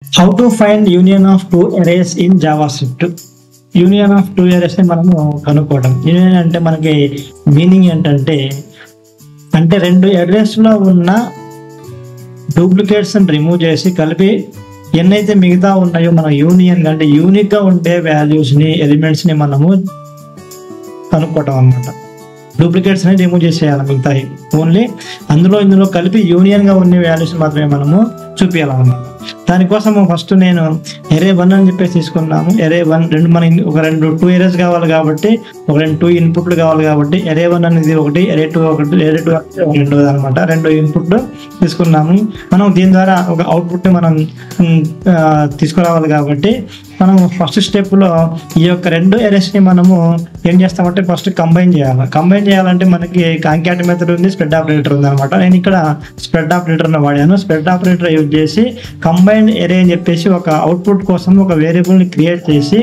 How to find union of two arrays in JavaScript? Union of two arrays ని మనము కనుక్కోవడం. Union అంటే మనకి మీనింగ్ ఏంటంటే రెండు arrays లో ఉన్న డూప్లికేట్స్ రిమూవ్ చేసి కలిపి ఎన్నైతే మిగతా ఉన్నాయో మన యూనియన్ అంటే యూనిక్ గా ఉండే వాల్యూస్ ని ఎలిమెంట్స్ ని మనము కనుక్కోవటం అన్నమాట. డూప్లికేట్స్ ని రిమూవ్ చేసేయాలి, మిగతాయి ఓన్లీ ఇందులో కలిపి యూనియన్ గా ఉండే వాల్యూస్ మాత్రమే మనము చూపించాలన్నమాట. దానికోసం ఫస్ట్ నేను array 1 అని చెప్పేసి తీసుకున్నాము. array 1 రెండు 2 arrays కావాలి కాబట్టి రెండు ఇన్పుట్లు కావాలి కాబట్టి array 1 అనేది ఒకటి, array 2 ఒకటి, array 2 రెండోది అనమాట. రెండు ఇన్పుట్లు తీసుకున్నాము. మనం దీని ద్వారా ఒక అవుట్పుట్ మనం తీసుకురావాలి కాబట్టి మనం ఫస్ట్ స్టెప్ లో ఈ యొక్క రెండు arrays ని మనము ఏం చేస్తామంటే ఫస్ట్ కంబైన్ చేయాలంటే మనకి కాంకాట్ మెథడ్ ఉంది, స్ప్రెడ్ ఆపరేటర్ ఉంది అనమాట. నేను ఇక్కడ స్ప్రెడ్ ఆపరేటర్ వాడాను. స్ప్రెడ్ ఆపరేటర్ యూజ్ చేసి కంబైన్డ్ array అని చెప్పేసి ఒక అవుట్పుట్ కోసం ఒక వేరియబుల్ ని క్రియేట్ చేసి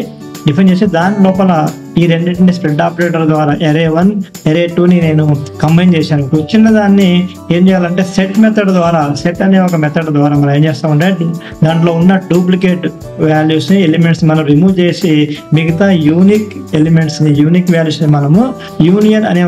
డిఫైన్ చేసి దాని లోపల ఈ రెండింటిని స్ప్రెడ్ ఆపరేటర్ ద్వారా array 1 array 2 ని నేను కంబైన్ చేశాను. వచ్చిన దాన్ని ఏం చేయాలంటే సెట్ అనే ఒక మెథడ్ ద్వారా మనం ఏం చేస్తామంటే దాంట్లో ఉన్న డూప్లికేట్ వాల్యూస్ ని ఎలిమెంట్స్ మనం రిమూవ్ చేసి మిగతా యూనిక్ ఎలిమెంట్స్ ని యూనిక్ వాల్యూస్ ని మనము యూనియన్ అనే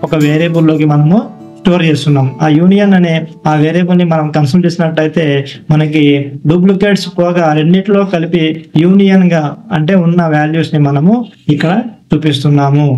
ఒక వేరియబుల్ లోకి మనము స్టోర్ చేస్తున్నాం. ఆ యూనియన్ అనే ఆ వేరియబుల్ ని మనం కన్సిడర్ చేసినట్టయితే మనకి డూప్లికేట్స్ పోగా రెండిట్లో కలిపి యూనియన్ గా అంటే ఉన్న వాల్యూస్ ని మనము ఇక్కడ చూపిస్తున్నాము.